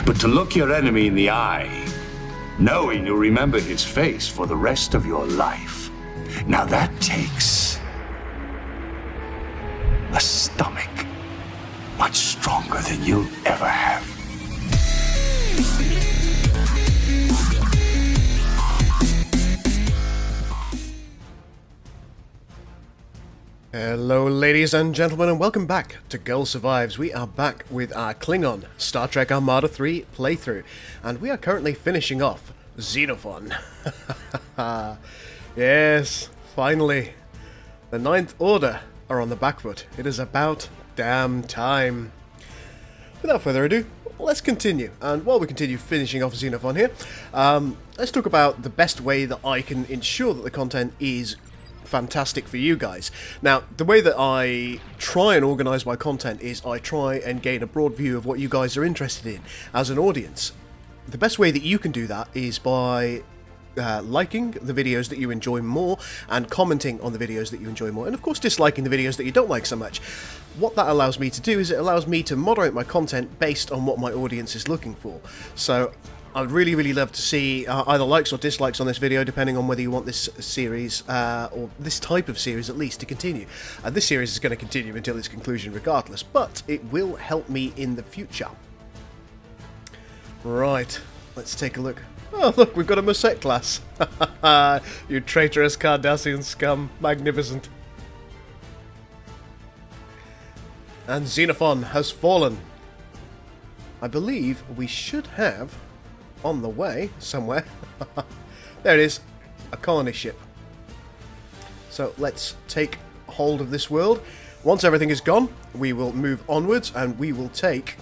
But to look your enemy in the eye, knowing you'll remember his face for the rest of your life, now that takes a stomach much stronger than you'll ever have. Hello ladies and gentlemen, and welcome back to Girl Survives. We are back with our Klingon Star Trek Armada III playthrough, and we are currently finishing off Xenophon. Yes, finally. The Ninth Order are on the back foot. It is about damn time. Without further ado, let's continue. And while we continue finishing off Xenophon here, let's talk about the best way that I can ensure that the content is fantastic for you guys. Now, the way that I try and organise my content is I try and gain a broad view of what you guys are interested in as an audience. The best way that you can do that is by liking the videos that you enjoy more and commenting on the videos that you enjoy more, and of course disliking the videos that you don't like so much. What that allows me to do is it allows me to moderate my content based on what my audience is looking for. So I'd really love to see either likes or dislikes on this video, depending on whether you want this series, or this type of series at least, to continue. This series is going to continue until its conclusion regardless, but it will help me in the future. Right, let's take a look. Oh look, we've got a Musette class. You traitorous Cardassian scum. Magnificent. And Xenophon has fallen. I believe we should have on the way somewhere. There it is, a colony ship. So let's take hold of this world. Once everything is gone, we will move onwards and we will take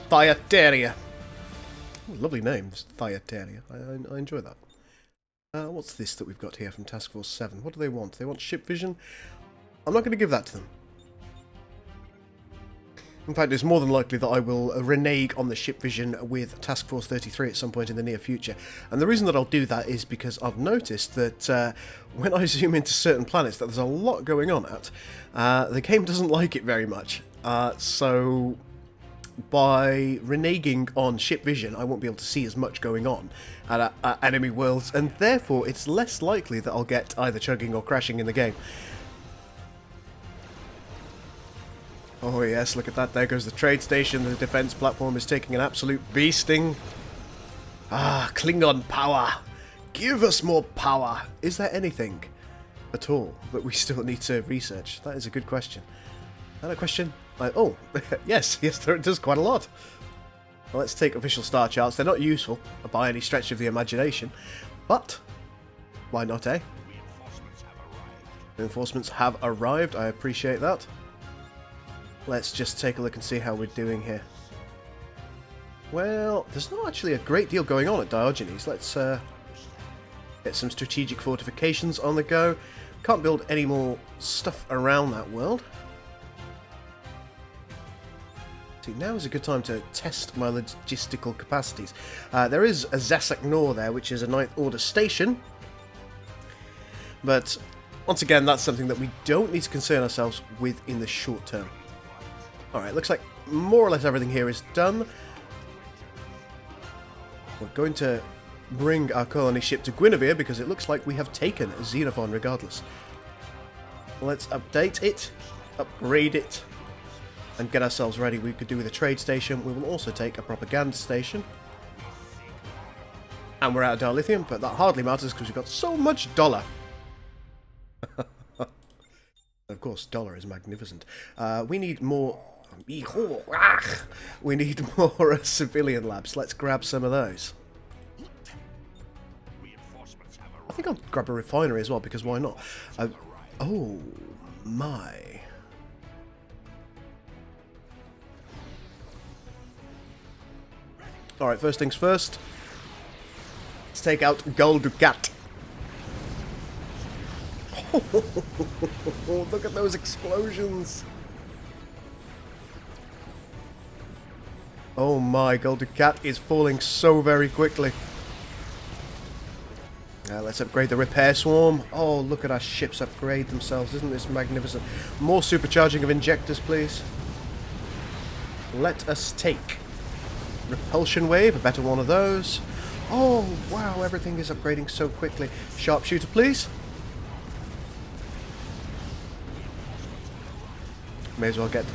Thyatira. Lovely names, Thyatira. I enjoy that. What's this that we've got here from Task Force 7? What do they want? They want ship vision? I'm not going to give that to them. In fact, it's more than likely that I will renege on the ship vision with Task Force 33 at some point in the near future. And the reason that I'll do that is because I've noticed that when I zoom into certain planets that there's a lot going on at, the game doesn't like it very much. So by reneging on ship vision, I won't be able to see as much going on at enemy worlds, and therefore it's less likely that I'll get either chugging or crashing in the game. Oh yes, look at that, there goes the trade station. The defense platform is taking an absolute beasting. Ah, Klingon power! Give us more power! Is there anything at all that we still need to research? That is a good question. Is that a question? Oh, yes, there does quite a lot. Well, let's take official star charts. They're not useful by any stretch of the imagination, but why not, eh? Reinforcements have arrived, I appreciate that. Let's just take a look and see how we're doing here. Well, there's not actually a great deal going on at Diogenes. Let's get some strategic fortifications on the go. Can't build any more stuff around that world. See, now is a good time to test my logistical capacities. There is a Zesek Nor there, which is a Ninth Order station. But once again, that's something that we don't need to concern ourselves with in the short term. Alright, looks like more or less everything here is done. We're going to bring our colony ship to Guinevere because it looks like we have taken Xenophon regardless. Let's update it, upgrade it, and get ourselves ready. We could do with a trade station. We will also take a propaganda station. And we're out of dilithium, but that hardly matters because we've got so much dollar. Of course, dollar is magnificent. We need more... We need more civilian labs. Let's grab some of those. I think I'll grab a refinery as well, because why not? Oh my. Alright, first things first. Let's take out Gul Dukat. Oh, look at those explosions. Oh my, Gul Dukat is falling so very quickly. Let's upgrade the repair swarm. Oh, look at our ships upgrade themselves. Isn't this magnificent? More supercharging of injectors, please. Let us take repulsion wave, a better one of those. Oh, wow, everything is upgrading so quickly. Sharpshooter, please. May as well get...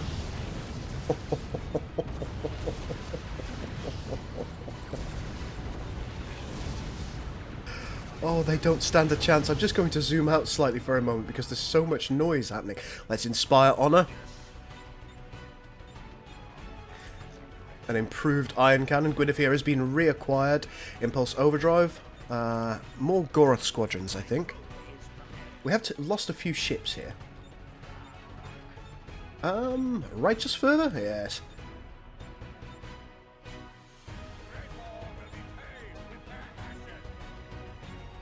Oh, they don't stand a chance. I'm just going to zoom out slightly for a moment because there's so much noise happening. Let's inspire honor. An improved iron cannon. Guinevere has been reacquired. Impulse overdrive. More Goroth squadrons, I think. We have lost a few ships here. Righteous further? Yes.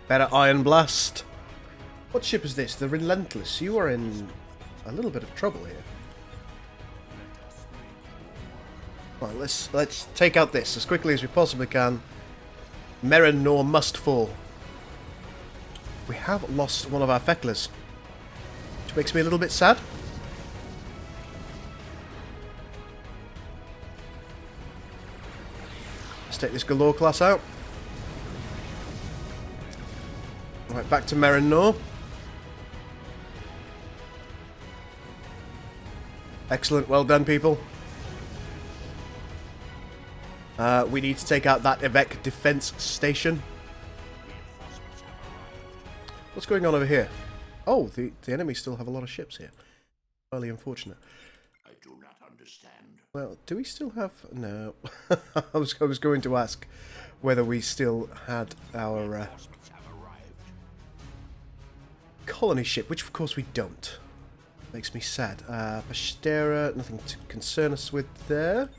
Better Iron Blast. What ship is this? The Relentless. You are in a little bit of trouble here. Right, let's take out this as quickly as we possibly can. Merrin Nor must fall. We have lost one of our Fecklers, which makes me a little bit sad. Let's take this Galore class out. Right, back to Merrin Nor. Excellent, well done, people. We need to take out that Evek defense station. What's going on over here? Oh, the enemy still have a lot of ships here. Highly unfortunate. I do not understand. Well, do we still have... No. I was going to ask whether we still had our colony ship, which of course we don't. Makes me sad. Pastera, nothing to concern us with there.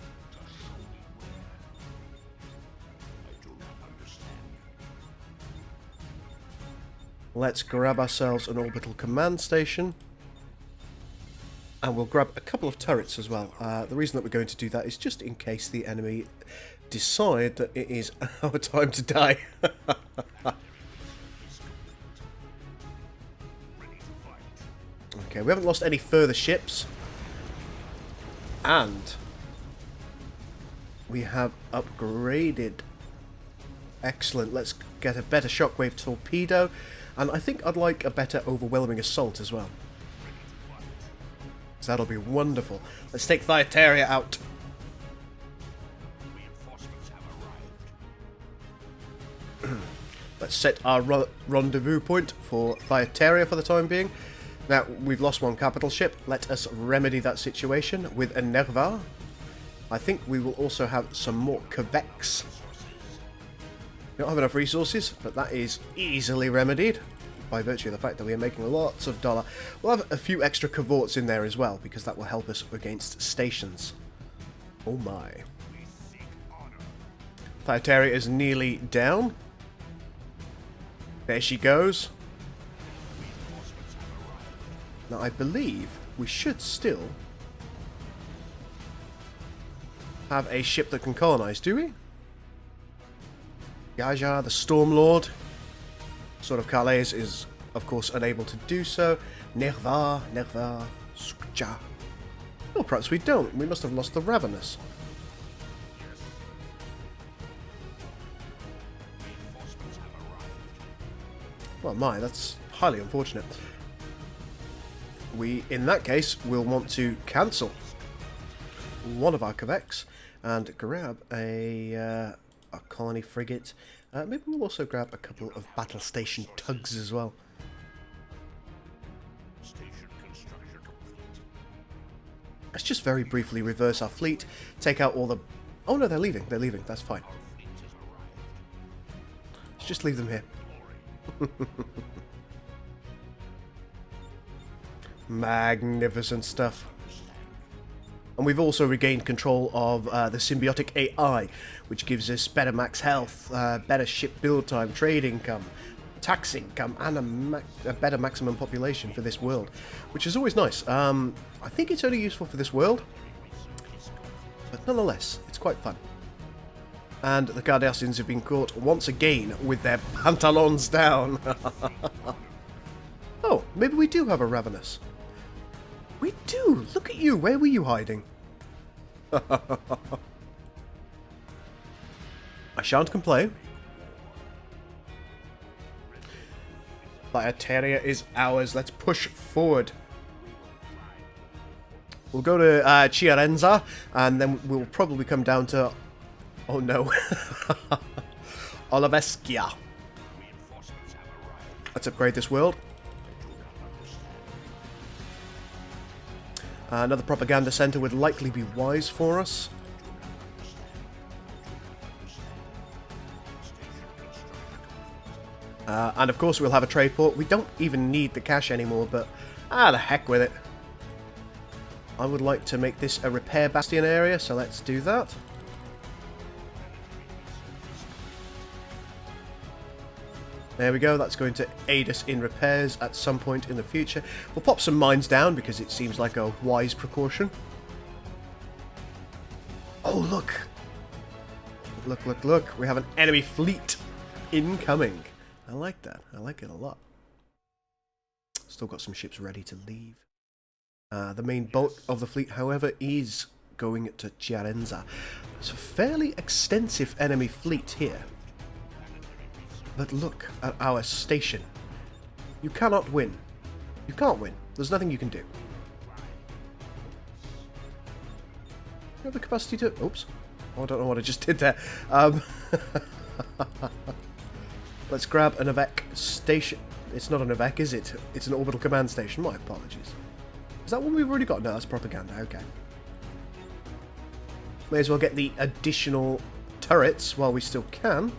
Let's grab ourselves an orbital command station. And we'll grab a couple of turrets as well. The reason that we're going to do that is just in case the enemy decide that it is our time to die. Okay, we haven't lost any further ships. And we have upgraded. Excellent. Let's get a better shockwave torpedo. And I think I'd like a better overwhelming assault as well. So that'll be wonderful. Let's take Thyataria out. Let's set our rendezvous point for Thyataria for the time being. Now, we've lost one capital ship. Let us remedy that situation with a Nerva. I think we will also have some more Quebecs. We don't have enough resources, but that is easily remedied by virtue of the fact that we are making lots of dollar. We'll have a few extra cavorts in there as well, because that will help us against stations. Oh my. Thyataria is nearly down. There she goes. Now I believe we should still have a ship that can colonize, do we? Yaja, the Stormlord. Sword of Calais is, of course, unable to do so. Nerva, Skja. Oh, perhaps we don't. We must have lost the Ravenous. Well, that's highly unfortunate. We, in that case, will want to cancel one of our Quebecs and grab a colony frigate. Maybe we'll also grab a couple of battle station tugs as well. Let's just very briefly reverse our fleet, take out all the... Oh no, they're leaving, that's fine. Let's just leave them here. Magnificent stuff. And we've also regained control of the symbiotic AI, which gives us better max health, better ship build time, trade income, tax income, and a better maximum population for this world, which is always nice. I think it's only useful for this world, but nonetheless, it's quite fun. And the Cardassians have been caught once again with their pantalons down. Oh, maybe we do have a Ravenous. We do! Look at you! Where were you hiding? I shan't complain. Thyatira is ours. Let's push forward. We'll go to Chiarenza, and then we'll probably come down to... Oh no. Olaveschia. Let's upgrade this world. Another propaganda center would likely be wise for us. And of course we'll have a trade port. We don't even need the cash anymore, but the heck with it. I would like to make this a repair bastion area, so let's do that. There we go, that's going to aid us in repairs at some point in the future. We'll pop some mines down because it seems like a wise precaution. Oh, look! Look, look, look. We have an enemy fleet incoming. I like that. I like it a lot. Still got some ships ready to leave. The main bulk of the fleet, however, is going to Chiarenza. It's a fairly extensive enemy fleet here. But look at our station. You cannot win. You can't win. There's nothing you can do. You have the capacity to... Oops. Oh, I don't know what I just did there. Let's grab an Avec station. It's not an Avec, is it? It's an orbital command station. My apologies. Is that one we've already got? No, that's propaganda. Okay. May as well get the additional turrets while we still can.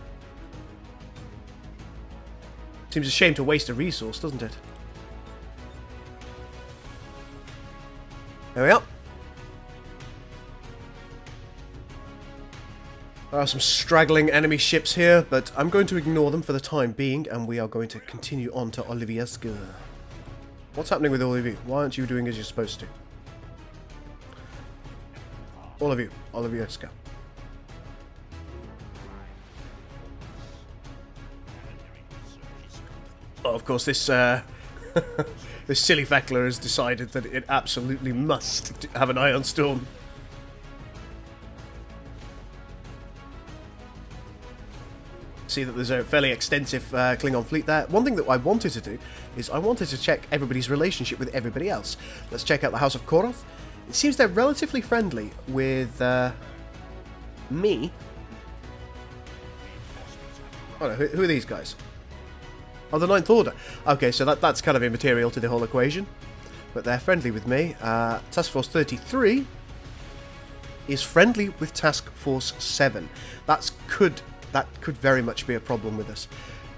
Seems a shame to waste a resource, doesn't it? There we are. There are some straggling enemy ships here, but I'm going to ignore them for the time being, and we are going to continue on to Olivieska. What's happening with all of you? Why aren't you doing as you're supposed to? All of you, Olivieska. Oh, of course, this this silly Feckler has decided that it absolutely must have an Ion Storm. See that there's a fairly extensive Klingon fleet there. One thing that I wanted to do is I wanted to check everybody's relationship with everybody else. Let's check out the House of Koroth. It seems they're relatively friendly with me. Oh no, who are these guys? Oh, the Ninth Order. Okay, so that's kind of immaterial to the whole equation. But they're friendly with me. Task Force 33 is friendly with Task Force 7. That could very much be a problem with us.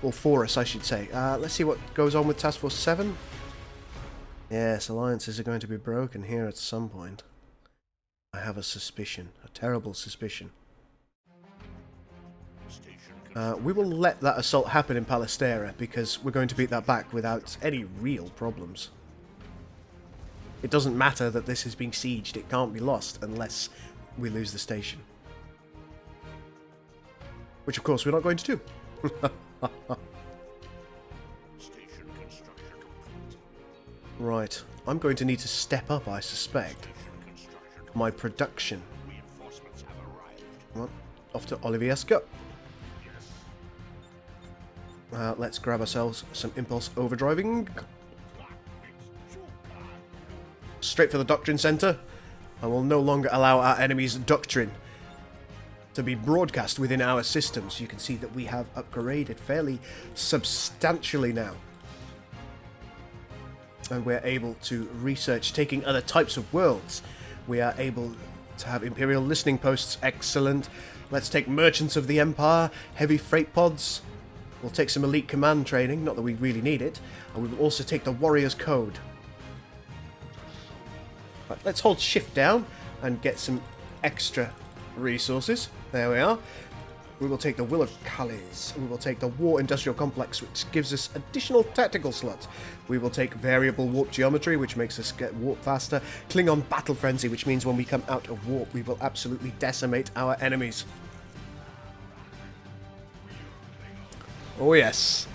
Or for us, I should say. Let's see what goes on with Task Force 7. Yes, alliances are going to be broken here at some point. I have a suspicion. A terrible suspicion. We will let that assault happen in Palestera, because we're going to beat that back without any real problems. It doesn't matter that this is being sieged. It can't be lost unless we lose the station. Which, of course, we're not going to do. Right. I'm going to need to step up, I suspect, my production. Well, off to Olivieska. Let's grab ourselves some impulse overdriving. Straight for the Doctrine Center. I will no longer allow our enemy's doctrine to be broadcast within our systems. You can see that we have upgraded fairly substantially now. And we're able to research taking other types of worlds. We are able to have Imperial listening posts. Excellent. Let's take Merchants of the Empire, heavy freight pods. We'll take some elite command training, not that we really need it. And we will also take the Warrior's Code. Right, let's hold shift down and get some extra resources. There we are. We will take the Will of Calais. We will take the War Industrial Complex, which gives us additional tactical slots. We will take Variable Warp Geometry, which makes us get warp faster. Klingon Battle Frenzy, which means when we come out of warp, we will absolutely decimate our enemies. Oh yes.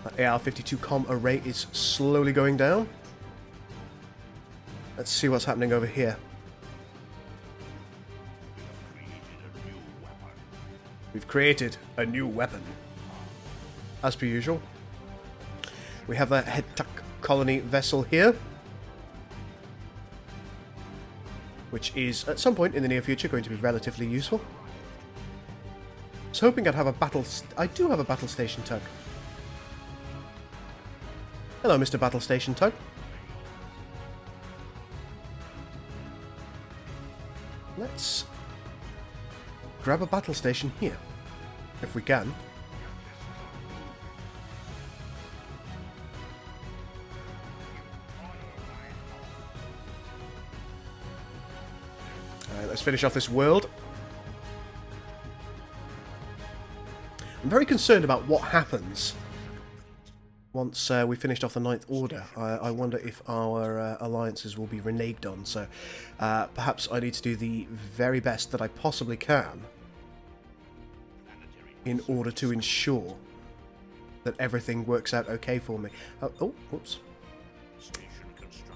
That AR-52 comm array is slowly going down. Let's see what's happening over here. We've created a new weapon. As per usual. We have a Hetak colony vessel here, which is, at some point in the near future, going to be relatively useful. I was hoping I'd have a battle... I do have a battle station tug. Hello, Mr. Battle Station Tug. Let's grab a battle station here, if we can. Alright, let's finish off this world. I'm very concerned about what happens once we finished off the Ninth Order. I wonder if our alliances will be reneged on, so perhaps I need to do the very best that I possibly can in order to ensure that everything works out okay for me. Oh, whoops.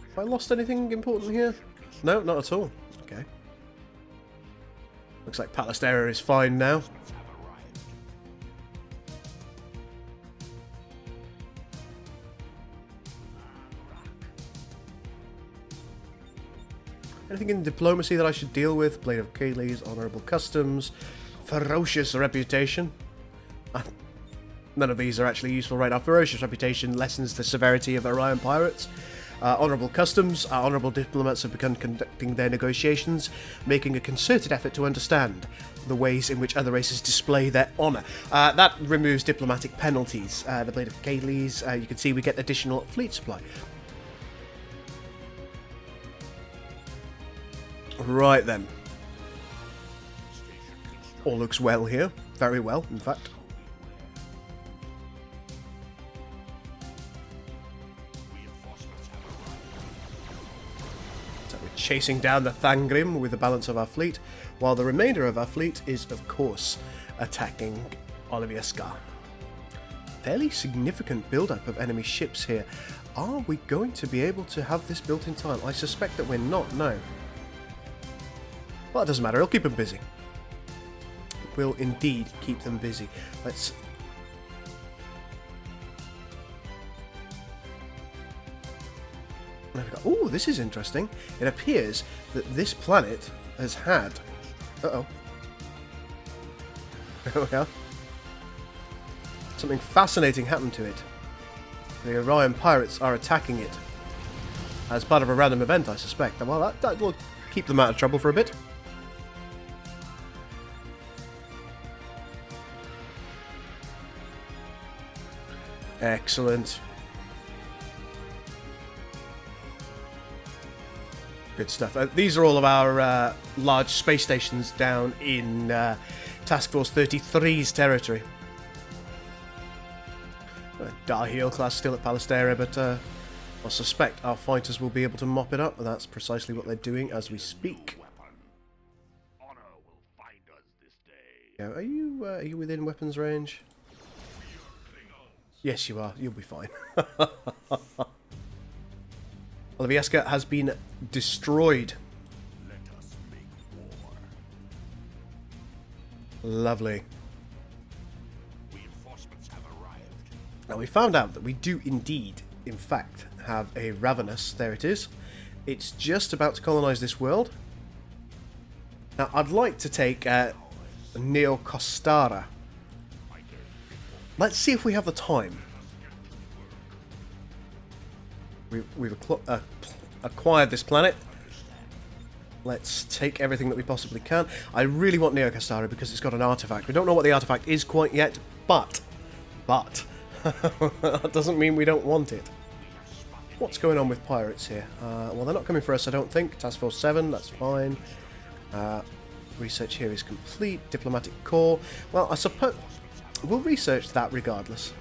Have I lost anything important here? No, not at all. Okay. Looks like Palestera is fine now. Anything in diplomacy that I should deal with? Blade of Achilles, honourable customs, ferocious reputation. None of these are actually useful right now. Ferocious reputation lessens the severity of Orion pirates. Honourable customs. Honourable diplomats have begun conducting their negotiations, making a concerted effort to understand the ways in which other races display their honour. That removes diplomatic penalties. The Blade of Achilles, you can see we get additional fleet supply. Right then. All looks well here. Very well, in fact. So we're chasing down the Thangrim with the balance of our fleet, while the remainder of our fleet is, of course, attacking Olivier-Scar. Fairly significant build-up of enemy ships here. Are we going to be able to have this built in time? I suspect that we're not, no. Well, it doesn't matter, it'll keep them busy. It will indeed keep them busy. Let's... Oh, this is interesting. It appears that this planet has had... Uh-oh. There we are. Something fascinating happened to it. The Orion pirates are attacking it. As part of a random event, I suspect. Well, that will keep them out of trouble for a bit. Excellent. Good stuff. These are all of our large space stations down in Task Force 33's territory. Darhiel class still at Palestera, but I suspect our fighters will be able to mop it up, and that's precisely what they're doing as we speak. Yeah, are you within weapons range? Yes, you are. You'll be fine. Olivier-Scar has been destroyed. Lovely. Now, we found out that we do indeed, in fact, have a Ravenous. There it is. It's just about to colonize this world. Now, I'd like to take Neo Costara. Let's see if we have the time. We've acquired this planet. Let's take everything that we possibly can. I really want Neo Costara because it's got an artifact. We don't know what the artifact is quite yet, but that doesn't mean we don't want it. What's going on with pirates here? Well, they're not coming for us, I don't think. Task Force 7, that's fine. Research here is complete. Diplomatic Corps. Well, I suppose we'll research that regardless.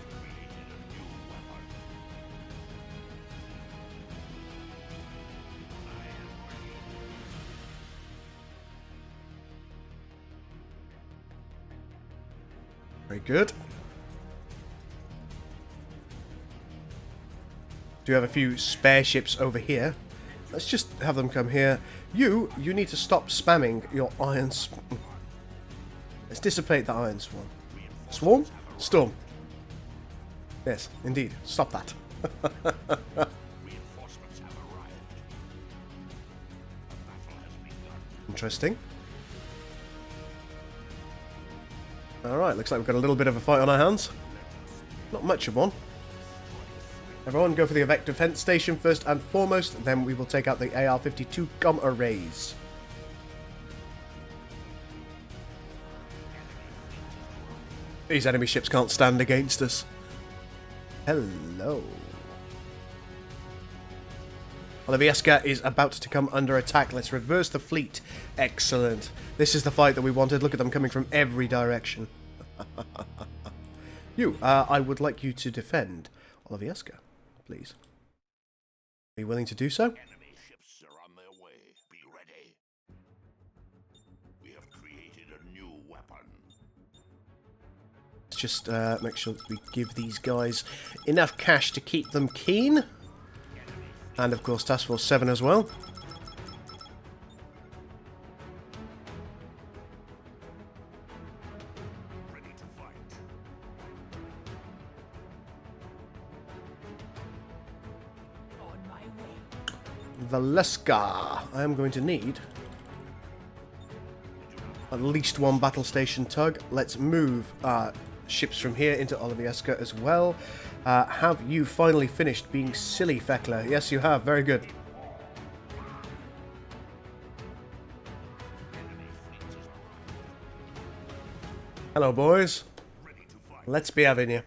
Very good. Do have a few spare ships over here. Let's just have them come here. You need to stop spamming your iron... Let's dissipate the Iron Swarm. Swarm? Storm. Yes, indeed. Stop that. Interesting. Alright, looks like we've got a little bit of a fight on our hands. Not much of one. Everyone go for the Vector Defense Station first and foremost, then we will take out the AR-52 gun arrays. These enemy ships can't stand against us. Hello. Olivieska is about to come under attack. Let's reverse the fleet. Excellent. This is the fight that we wanted. Look at them coming from every direction. I would like you to defend Olivieska, please. Are you willing to do so? Enemy ships are on their way. Be ready. We have created a new weapon. Let's just make sure that we give these guys enough cash to keep them keen. And of course Task Force 7 as well. Ready to fight. On my way. Valeska. I am going to need at least one battle station tug. Let's move ships from here into Olivieska as well. Have you finally finished being silly, Fekler? Yes, you have. Very good. Hello, boys. Let's be having you.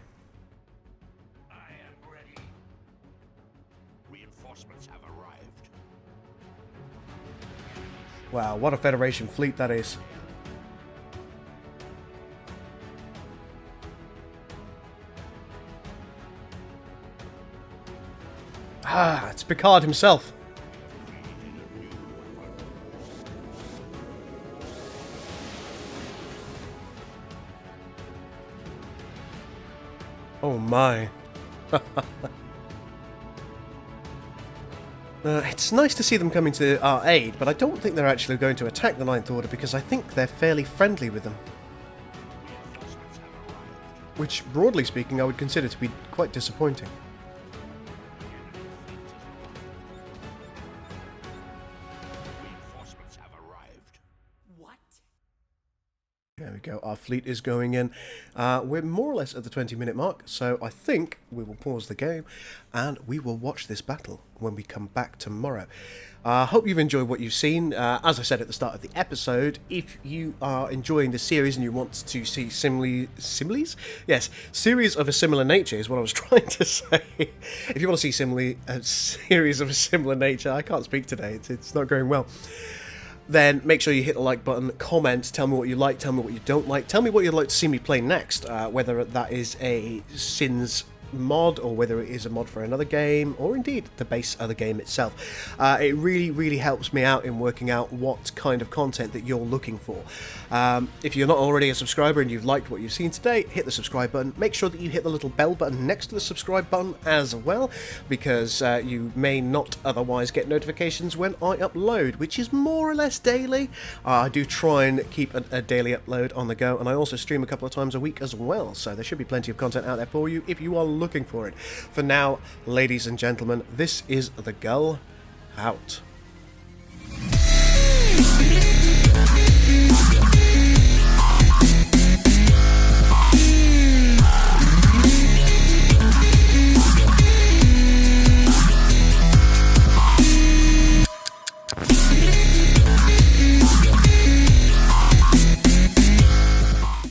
I am ready. Reinforcements have arrived. Wow, what a Federation fleet that is. Ah, it's Picard himself. Oh my. It's nice to see them coming to our aid, but I don't think they're actually going to attack the Ninth Order because I think they're fairly friendly with them. Which, broadly speaking, I would consider to be quite disappointing. Reinforcements have arrived. What? There we go, our fleet is going in. We're more or less at the 20-minute mark, so I think we will pause the game and we will watch this battle when we come back tomorrow. I hope you've enjoyed what you've seen. As I said at the start of the episode, if you are enjoying the series and you want to see similes? Yes, series of a similar nature is what I was trying to say. If you want to see a series of a similar nature, I can't speak today, it's not going well. Then make sure you hit the like button, comment, tell me what you like, tell me what you don't like, tell me what you'd like to see me play next, whether that is a Sins mod or whether it is a mod for another game or indeed the base of the game itself. It really helps me out in working out what kind of content that you're looking for. If you're not already a subscriber and you've liked what you've seen today, hit the subscribe button. Make sure that you hit the little bell button next to the subscribe button as well, because you may not otherwise get notifications when I upload, which is more or less daily. I do try and keep a daily upload on the go, and I also stream a couple of times a week as well, so there should be plenty of content out there for you if you are looking for it. For now, ladies and gentlemen, this is The Gull, out.